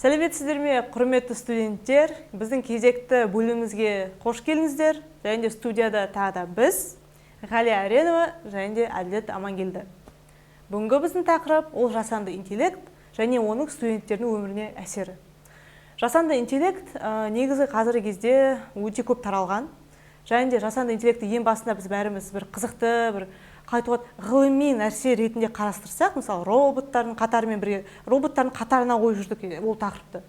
Сәлеметсіздер ме, құрметті студенттер? Біздің кезекті бөлімімізге қош келдіңіздер. Және де студияда тағы да біз, Ғалия Аренова және де Әділет Амангелді. Бүгінгі біздің тақырып ол жасанды интеллект және оның студенттердің өміріне әсері. Жасанды интеллект негізі қазіргі кезде өте көп таралған. Және де жасанды интеллектті ең басында біз бәріміз бір қызықты, бір ғылыми нәрсе ретінде қарастырсақ, мысалы роботтардың қатарына қойып жүрдік ол тақырыпты.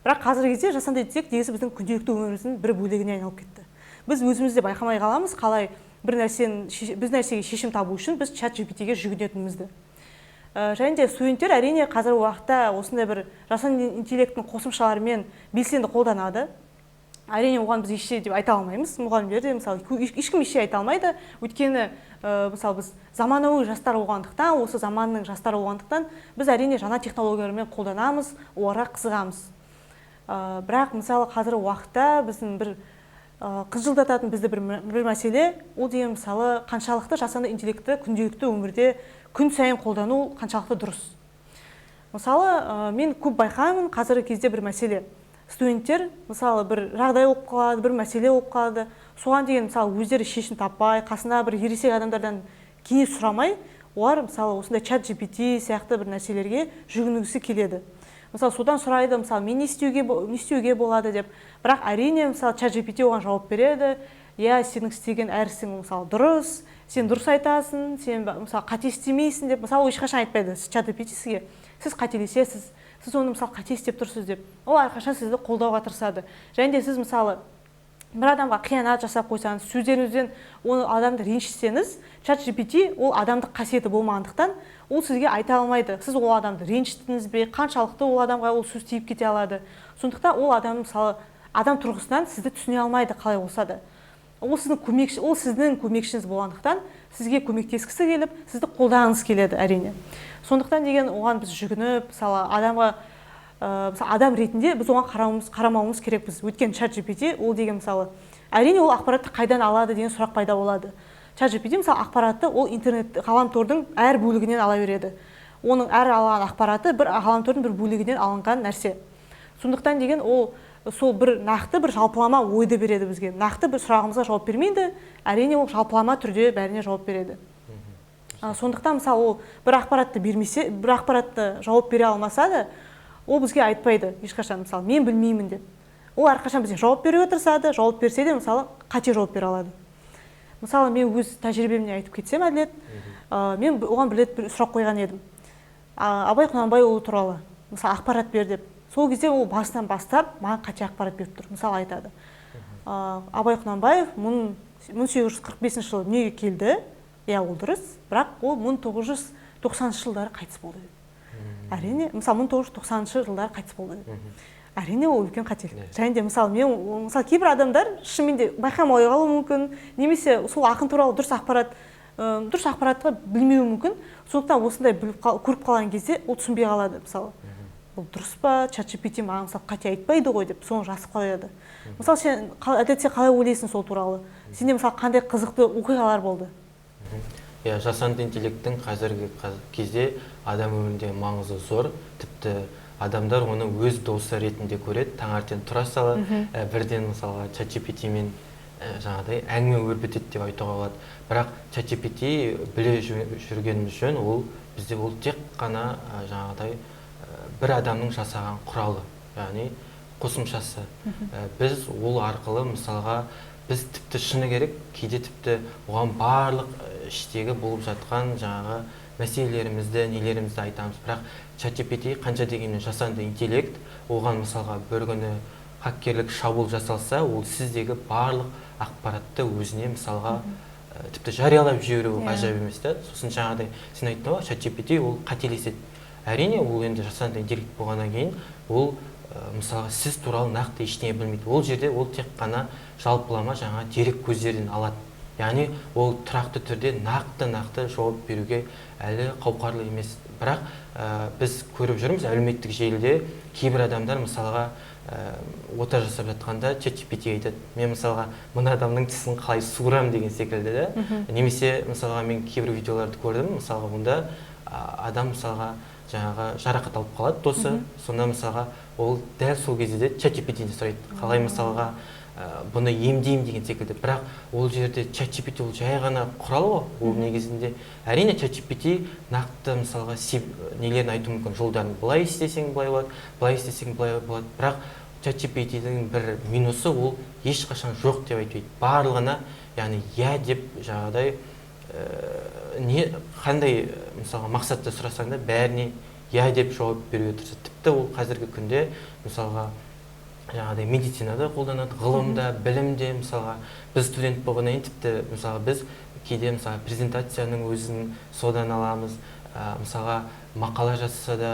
Бірақ қазіргі кезде жасанды интеллект негізі біздің күнделікті өміріміздің бір бөлігіне айналып кетті. Біз өзімізде байқамай қаламыз, қалай бір нәрсеге шешім табу үшін біз ChatGPT-ге жүгінетінімізді. Және де студенттер әрине қазіргі уақытта осындай бір жасанды интеллекттің қосымшаларымен белсенді қолданады. Әрине оған біз ешше деп айта алмаймыз. Мұғалімдер де мысалы ешкім ешше айта алмайды. Өйткені мысалы біз заманауи жастар болғандықтан, осы заманның жастары болғандықтан біз әрине жаңа технологиялармен қолданамыз, оларға қызығамыз. Бірақ мысалы қазіргі уақытта біздің бір қынжылдататын бізді бір мәселе, ол деген мысалы қаншалықты жасанды интеллектті күнделікті өмірде күн сайын қолдану қаншалықты дұрыс. Мысалы мен көп байқаймын қазіргі кезде бір мәселе. Студенттер мысалы бір жағдай болып қалады, бір мәселе болып қалады. Соған деген мысалы өздері шешім таппай, қасына бір ересек адамдардан кеңес сұрамай, олар мысалы осындай ChatGPT сияқты бір нәрселерге жүгінгісі келеді. Мысалы содан сұрайды, мысалы мен не істеуге болады деп. Бірақ әрине мысалы ChatGPT оған жауап береді. Я, сенің істеген әр ісің мысалы дұрыс, сен дұрыс айтасың, сен мысалы қате істемейсің деп. Мысалы ешқашан айтпайды ChatGPT сізге. Сіз қателесесіз. Сіз оны мысалы қате істеп тұрсыз деп. Ол әрқашан сізді қолдауға тырысады. Және де сіз мысалы бір адамға қиянат жасап қойсаңыз, сөздеріңізден оны адамды ренжітсеңіз, ChatGPT ол адамдық қасиеті болмағандықтан, ол сізге айта алмайды. Сіз ол адамды ренжіттіңіз бе, қаншалықты ол адамға ол сөз тиіп кете алады. Сондықтан ол адам мысалы адам тұрғысынан сізді түсіне алмайды қалай болса да. Ол сіздің көмекшіңіз болғандықтан, сізге көмектескісі келіп, сізді қолдағыңыз келеді әрине. Сондықтан деген оған біз жүгініп, мысалы адам ретінде біз оған қарамауымыз керекпіз. Өйткені ChatGPT ол деген мысалы әрине ол ақпаратты қайдан алады деген сұрақ пайда болады. ChatGPT мысалы ақпаратты ол интернет ғаламтордың әр бөлігінен ала береді. Оның әр алған ақпараты бір ғаламтордың бір бөлігінен алынған нәрсе. Сондықтан деген ол сол бір нақты бір жалпылама ойды береді бізге. Нақты бір сұрағымызға жауап бермейді, әрине ол жалпылама түрде бәріне жауап береді. Сондықтан мысалы ол бір ақпаратты жауап бере алмаса да, ол бізге айтпайды ешқашан, мысалы мен білмеймін деп. Ол әрқашан бізге жауап беруге тырысады, жауап берсе де мысалы қате жауап бере алады. Мысалы мен өз тәжірибемнен айтып кетсем, Әділет, мен оған бір сұрақ қойған едім. Абай Құнанбайұлы туралы мысалы ақпарат бер деп. Сол кезде ол басынан бастап маған қате ақпарат беріп тұр. Мысалы айтады. Абай Құнанбаев 1845 жылы дүниеге келді. Иә, ол дұрыс, бірақ ол 1990 жылдары қайтыс болды. Әрине, мысалы 1990 жылдары қайтыс болды. Әрине ол үлкен қателік. Және де мысалы кейбір адамдар шынымен де байқамай қалуы мүмкін, немесе сол ақын туралы дұрыс ақпаратты білмеуі мүмкін. Сондықтан осындай көріп қалған кезде ол түсінбей қалады, мысалы. Бұл дұрыс па, ChatGPT маған мысалы қате айтпайды ғой деп, соны жазып қояды. Мысалы сен әдетте қалай ойлайсың сол туралы? Сенде мысалы қандай қызықты оқиғалар болды? Жасанды интеллекттің қазіргі кезде адам өмірінде маңызы зор. Тіпті адамдар оны өз досы ретінде көреді. Таңертең тұра сала, бірден мысалға ChatGPT-мен жаңағыдай әңгіме өрбітеді деп айтуға болады. Бірақ ChatGPT біле жүргеніміз жөн, ол бізде ол тек қана жаңағыдай бір адамның жасаған құралы, яғни қосымшасы. Біз ол арқылы мысалға біз тіпті шыны керек, кейде тіпті оған барлық іштегі болып жатқан жаңағы мәселелерімізді, нелерімізді айтамыз. Бірақ ChatGPT қанша дегенмен жасанды интеллект, оған мысалға бір күні хакерлік шабуыл жасалса, ол сіздегі барлық ақпаратты өзіне мысалға тіпті жариялап жіберу ғажап емес та. Сосын жаңағыдай сен айттың ғой, ChatGPT ол қателеседі. Әрине, ол енді жасанды интеллект болғаннан кейін, ол мысалға сіз туралы нақты ештеңе білмейді. Ол жерде ол тек қана жалпылама жаңа дерек көздерден алады. Яғни ол тұрақты түрде нақты жауап беруге әлі қауқарлы емес. Бірақ біз көріп жүрміз әлеуметтік желіде кейбір адамдар мысалға ота жасап жатқанда ChatGPT айтады. Мен мысалға мына адамның тісін қалай суырам деген секілді да. Немесе мысалға мен кейбір видеоларды көрдім, мысалға онда адам мысалға жаңағы жарақат алып қалады досы. Сонда мысалға ол дәл сол кезде де ChatGPT-ден сұрайды. Қалай мысалға бұны емдеймін деген секілді. Бірақ ол жерде ChatGPT ол жай ғана құрал ғой. Ол негізінде әрине ChatGPT нақты мысалға нелерін айту мүмкін. Жолдарын былай істесең былай болады, былай істесең былай болады. Бірақ ChatGPT-дің бір минусы ол ешқашан жоқ деп айтпайды. Барлығына, яғни я деп жаңағыдай қандай мысалға мақсатты сұрасаң да бәріне я деп жауап беруге тырысады. Тіпті ол қазіргі күнде мысалға жаңағыдай медицинада қолданады, ғылымда, білімде, мысалға біз студент болғаннан кейін тіпті мысалға біз кейде мысалға презентацияның өзін содан аламыз, мысалға мақала жазса да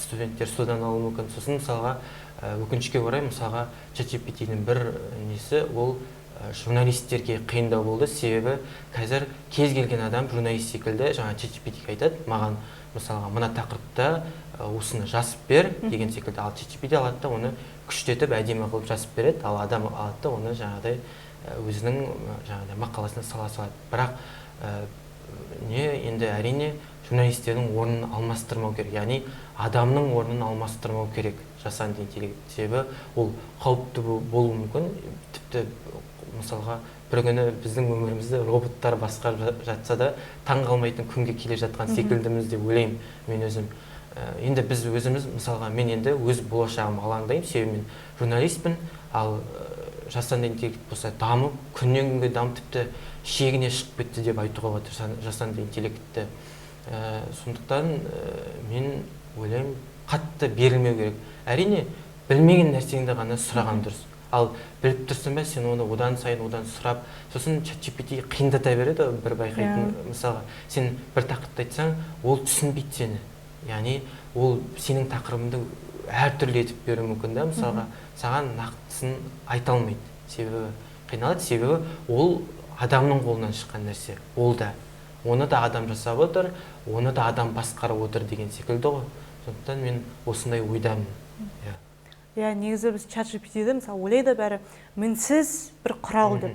студенттер содан алуы мүмкін. Сосын мысалға өкінішке орай мысалға ChatGPT-ның бір несі ол журналистерге қиындау болды, себебі қазір кез келген адам журналист секілді жаңа ChatGPT-ге айтады, маған мысалға мына тақырыпта осыны жазып бер деген секілді, ал ChatGPT алады да оны күштетіп әдемі қылып жазып береді, ал адам алады да оны жаңағыдай өзінің жаңағыдай мақаласына сала салады. Бірақ енді әрине журналистердің орнын алмастырмау керек, яғни адамның орнын алмастырмау керек жасанды интеллект, себебі ол қауіпті болуы мүмкін. Тіпті мысалға бір күні біздің өмірімізді роботтар басқарып жатса да таң қалмайтын күнге келе жатқан секілдіміз деп ойлаймын мен өзім. Енді біз өзіміз, мысалға мен енді өз болашағым алаңдаймын, себебі мен журналистпін, ал жасанды интеллект болса дамып, күннен күнге дамып тіпті шегіне шығып кетті деп айтуға болады жасанды интеллектті. Сондықтан мен ойлаймын, қатты берілмеу керек. Әрине білмеген нәрсеңді ғана сұраған дұрыс. Ал біліп тұрсың ба, сен оны одан сайын сұрап, сосын ChatGPT қиындата береді бір байқайтын. Мысалға, сен бір тақырыпты айтсаң, ол түсінбейді сені. Яғни ол сенің тақырыбыңды әртүрлі етіп беруі мүмкін да, мысалға, саған нақтысын айта алмайды. Себебі қиналады, себебі ол адамның қолынан шыққан нәрсе. Ол да оны да адам жасап отыр, оны да адам басқарып отыр деген секілді ғой. Сондықтан мен осындай ойдамын. Негізі біз ChatGPT-ді мысалы ойлайды бәрі мінсіз бір құрал деп.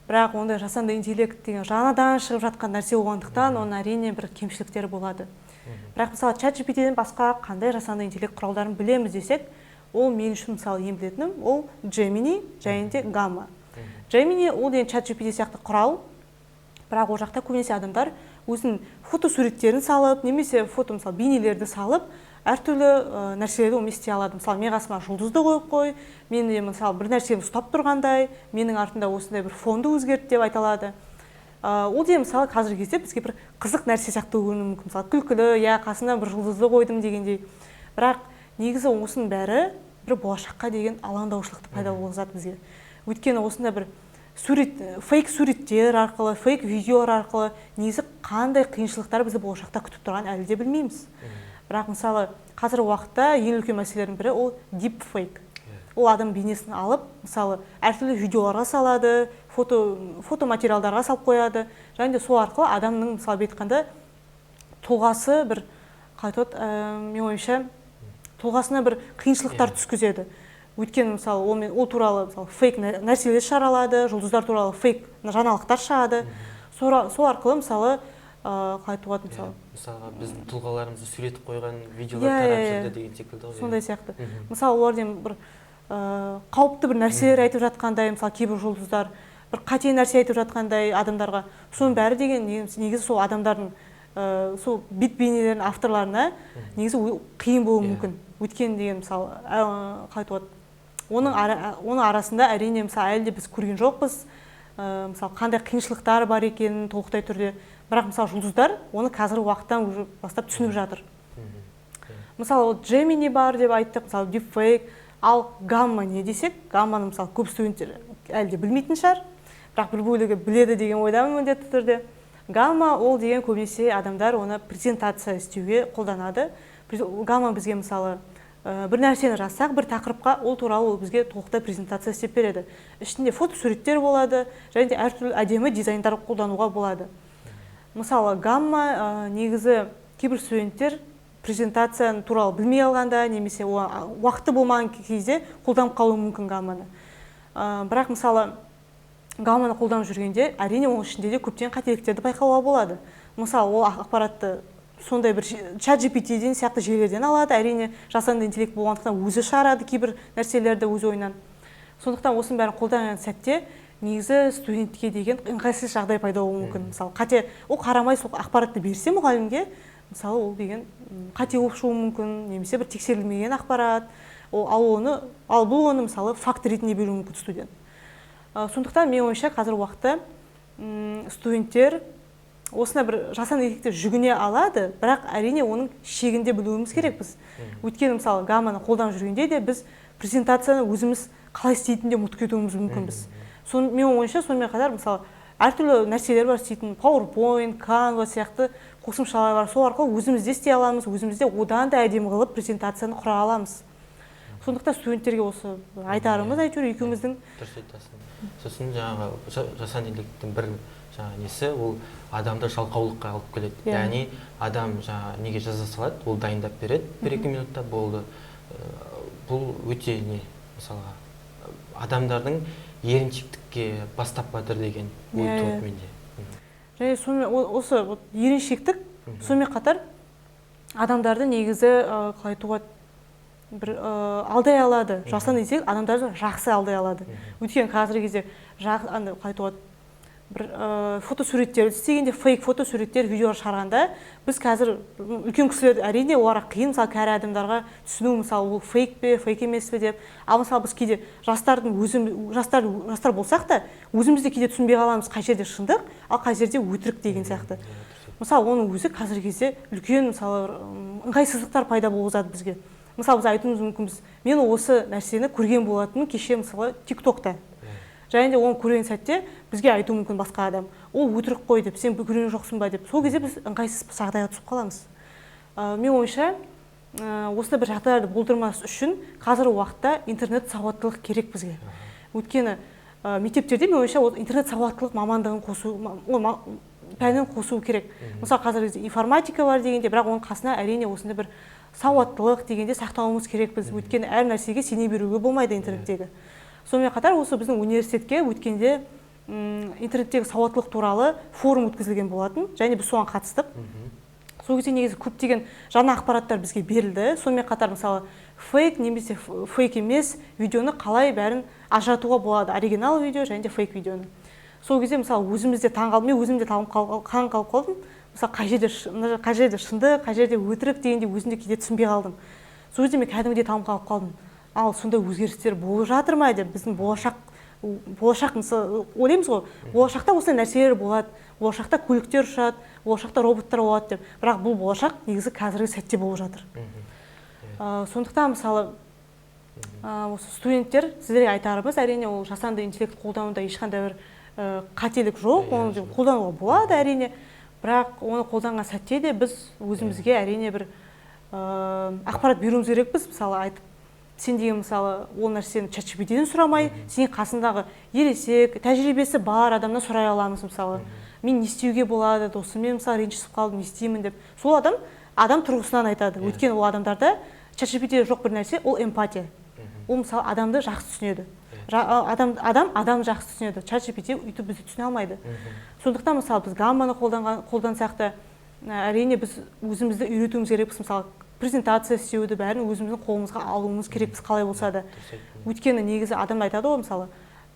Бірақ ондай жасанды интеллект деген жаңадан шығып жатқан нәрсе болғандықтан, оның әрине бір кемшіліктері болады. Бірақ мысалы ChatGPT-ден басқа қандай жасанды интеллект құралдарын білеміз десек, ол мен үшін мысалы ең білетінім ол Gemini және де Gamma. Gemini ол деген ChatGPT сияқты құрал, бірақ ол жақта көбінесе адамдар өзінің фотосуреттерін салып, немесе мысалы бейнелерді салып, әртүрлі нәрселерді оны істей алады. Мысалы, мен қасыма жұлдызды қойып қой, мен мысалы бір нәрсені ұстап тұрғандай, менің артында осындай бір фонды өзгерт деп айта алады. Ол де мысалы қазіргі кезде бізге бір қызық нәрсе сияқты көрінуі мүмкін. Мысалы, күлкілі, қасына бір жұлдызды қойдым дегендей. Бірақ негізі осының бәрі бір болашаққа деген алаңдаушылықты пайда болғызады бізге. Өйткені осында бір фейк суреттер арқылы, фейк видеолар арқылы негізі қандай қиыншылықтар бізді болашақта күтіп тұрған әлі де білмейміз. Бірақ мысалы қазіргі уақытта ең үлкен мәселелердің бірі ол deepfake. Ол адам бейнесін алып, мысалы әртүрлі видеоларға салады, фотоматериалдарға салып қояды. Және де сол арқылы адамның мысалы айтқанда тұлғасы бір мен ойымша тұлғасына бір қиыншылықтар түскізеді. Өйткені мысалы ол туралы фейк нәрселер шығарылады, жұлдыздар туралы фейк жаңалықтар шығады. Сол арқылы мысалы мысалға біздің тұлғаларымызды сөйлетіп қойған видеолар тарап жүрді деген секілді. Сондай сияқты. Мысалы олардан бір қауіпті бір нәрселер айтып жатқандай, мысалы кейбір жұлдыздар бір қате нәрсе айтып жатқандай адамдарға, соның бәрі деген негізі сол адамдардың сол бет бейнелерінің авторларына негізі қиын болуы мүмкін. Өйткені деген мысалы оның арасында әрине мысалы әлі де біз көрген жоқпыз, мысалы қандай қиыншылықтар бар екенін толықтай түрде. Бірақ мысалы жұлдыздар оны қазіргі уақыттан уже бастап түсініп жатыр. Мысалы Gemini бар деп айттық, мысалы deepfake, ал Gamma не десек, Gammаны мысалы көп студенттер әлі де білмейтін шығар, бірақ бір бөлігі біледі деген ойдамын міндетті түрде. Gamma ол деген көбінесе адамдар оны презентация істеуге қолданады. Gamma бізге мысалы бір нәрсені жазсақ, бір тақырыпқа ол туралы бізге толықтай презентация істеп береді. Ішінде фотосуреттер болады, және де әртүрлі әдемі дизайндар қолдануға болады. Мысалы, Gamma негізі кейбір студенттер презентацияны туралы білмей алғанда, немесе уақыты болмаған кезде қолданып қалуы мүмкін Gammаны. Бірақ мысалы, Gammаны қолданып жүргенде, әрине оның ішінде де көптеген қателіктерді байқауға болады. Мысалы, ол ақпаратты сондай бір чат GPT-ден сияқты желілерден алады. Әрине жасанды интеллект болғандықтан өзі шығарады кейбір нәрселерді өз ойынан. Сондықтан осының бәрін қолданған сәтте негізі студентке деген ыңғайсыз жағдай пайда болуы мүмкін. Мысалы, қате ол қарамай сол ақпаратты берсе мұғалімге, мысалы, ол деген қате болып шығуы мүмкін, немесе бір тексерілмеген ақпарат, ал бұл оны мысалы факт ретінде беруі мүмкін студент. Сондықтан мен ойымша қазір уақытта студенттер осына бір жасанды интеллектке жүгіне алады, бірақ әрине оның шегінде білуіміз керек біз. Өйткені мысалы гамманы қолданып жүргенде де біз презентацияны өзіміз қалай істейтінінде ұмытып кетуіміз мүмкінбіз. Мен ойымша сонымен қатар мысалы әртүрлі нәрселер бар істейтін, PowerPoint, Canva сияқты қосымшалар бар. Сол арқылы өзімізде істей аламыз, өзімізде одан да әдемі қылып презентацияны құра аламыз. Сондықтан студенттерге осы айтарымыз әйтеуір екеуміздің. Дұрыс айтасың. Сосын жаңағы жасанды интеллекттің бір несі ол адамды жалқаулыққа алып келеді. Яғни адам неге жаза салады, ол дайындап береді, 1-2 минутта болды. Бұл өте мысалға адамдардың еріншектікке бастап батыр деген ой туады менде. Және осы еріншектік сонымен қатар адамдарды негізі қалай туады бір алдай алады. Жасанды интеллект адамдарды жақсы алдай алады. Өйткені қазіргі кезде қалай туады бір фотосуреттер істегенде фейк фотосуреттер, видеолар шығарғанда біз қазір үлкен кісілер әрине оларға қиын, мысалы кәрі адамдарға түсіну, мысалы ол фейк пе, фейк емес пе деп. Ал мысалы біз кейде жастар болсақ та өзімізде кейде түсінбей қаламыз, қай жерде шындық, ал қай жерде өтірік деген сияқты. Мысалы оның өзі қазіргі кезде үлкен мысалы ыңғайсыздықтар пайда болғызады бізге. Мысалы біз айтуымыз мүмкінбіз, мен осы нәрсені көрген болатынмын кеше мысалы TikTokта. Және де оны көрген сәтте бізге айту мүмкін басқа адам. Ол өтірік қой деп, сен көрген жоқсың ба деп. Сол кезде біз ыңғайсыз жағдайға түсіп қаламыз. Мен ойымша, осындай бір жағдайларды болдырмас үшін қазір уақытта интернет сауаттылық керек бізге. Өйткені мектептерде мен ойымша интернет сауаттылық мамандығын қосу, пәнін қосу керек. Мысалы қазір информатика бар дегенде, бірақ оның қасына әрине осындай бір сауаттылық дегенде сақтауымыз керек біз. Өйткені әр нәрсеге сене беруге болмайды интернеттегі. Сонымен қатар осы біздің университетке өткенде интернеттегі сауаттылық туралы форум өткізілген болатын, және біз соған қатыстық. Сол кезде негізі көптеген жаңа ақпараттар бізге берілді. Сонымен қатар мысалы фейк немесе фейк емес видеоны қалай бәрін ажыратуға болады, оригинал видео және де фейк видеоны. Сол кезде мысалы өзімізде таңғалып, мен өзімде қалып қалдым. Мысалы қай жерде шынды, қай жерде өтірік дегенде өзімде кейде түсінбей қалдым. Сол кезде мен кәдімгідей қалып қалдым. Ал сондай өзгерістер болып жатыр ма деп, біздің болашақ мысалы ойлаймыз ғой, болашақта осындай нәрселер болады, болашақта көліктер ұшады, болашақта роботтар болады деп, бірақ бұл болашақ негізі қазіргі сәтте болып жатыр. Сондықтан мысалы осы студенттер, сіздерге айтарымыз, әрине ол жасанды интеллект қолдануда ешқандай бір қателік жоқ, оны қолдануға болады әрине, бірақ оны қолданған сәтте де біз өзімізге әрине бір ақпарат беруіміз керекпіз. Мысалы айтып, сен деген мысалы ол нәрсені чат GPT-ден сұрамай, сен қасындағы ересек, тәжірибесі бар адамнан сұрай аламыз. Мысалы мен не істеуге болады, досыммен мысалы ренжісіп қалдым, не істеймін деп. Сол адам тұрғысынан айтады. Өйткені ол адамдарда чат GPT-де жоқ бір нәрсе, ол эмпатия. Ол мысалы адамды жақсы түсінеді. Адам жақсы түсінеді. Чат GPT өйтіп бізді түсіне алмайды. Сондықтан мысалы біз гамманы қолдансақ та, әрине біз өзімізді үйретуіміз керекпіз. Мысалы презентация істеуді бәрін өзіміздің қолымызға алуымыз керекпіз қалай болса да. Өйткені негізі адам айтады ғой, мысалы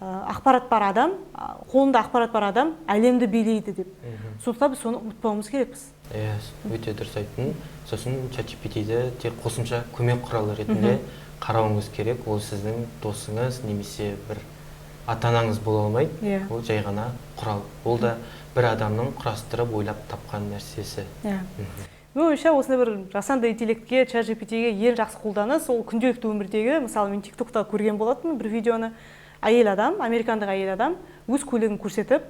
ақпарат бар адам, қолында ақпарат бар адам әлемді билейді деп. Сондықтан біз соны ұмытпауымыз керекпіз. Өте дұрыс айттың. Сосын чат GPT-ді тек қосымша көмек құралы ретінде қарауыңыз керек. Ол сіздің досыңыз немесе бір ата-анаңыз бола алмайды. Ол жай ғана құрал. Ол да бір адамның құрастырып ойлап тапқан нәрсесі. Мен ойымша осындай бір жасанды интеллектке, чат GPT-ге ең жақсы қолданыс, ол күнделікті өмірдегі, мысалы мен TikTokта көрген болатын бір видеоны, американдық әйел адам өз көлігін көрсетіп,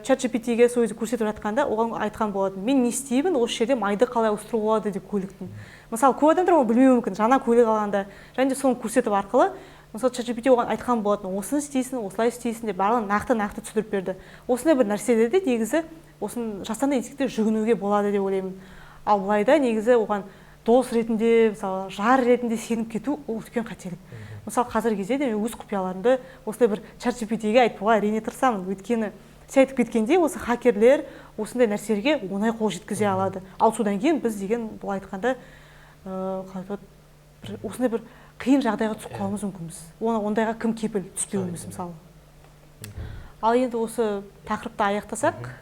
чат GPT-ге сол кезде көрсетіп жатқанда оған айтқан болатын, мен не істеймін, осы жерде майды қалай ауыстыруға болады деп көліктің. Мысалы көп адамдар оны білмеуі мүмкін, жаңа көлік алғанда, және де соны көрсетіп арқылы, мысалы чат GPT оған айтқан болатын, осыны істейсің, осылай істейсің деп барлығын нақты түсіндіріп берді. Осындай бір нәрселерде негізі осыны жасанды интеллектке жүгінуге болады деп ойлаймын. Ал былайда негізі оған дос ретінде, мысалы жар ретінде сеніп кету ол үлкен қателік. Мысалы қазіргі кезде де мен өз құпияларымды осылай бір чат GPT-ге айтуға әрине тырысамын. Өйткені сіз айтып кеткендей, осы хакерлер осындай нәрселерге оңай қол жеткізе алады. Ал содан кейін біз деген бұл айтқанда осындай бір қиын жағдайға түсіп қалуымыз мүмкінбіз. Ондайға кім кепіл түспеуіміз мысалы. Ал енді осы тақырыпты аяқтасақ.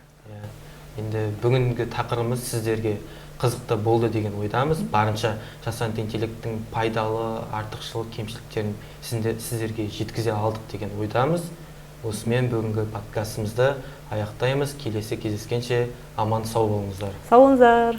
Енді бүгінгі тақырыбымыз сіздерге қызықты болды деген ойдамыз. Барынша жасанды интеллекттің пайдалы, артықшылық, кемшіліктерін сіздерге жеткізе алдық деген ойдамыз. Осымен бүгінгі подкастымызды аяқтаймыз. Келесі кездескенше аман сау болыңыздар. Сау болыңыздар.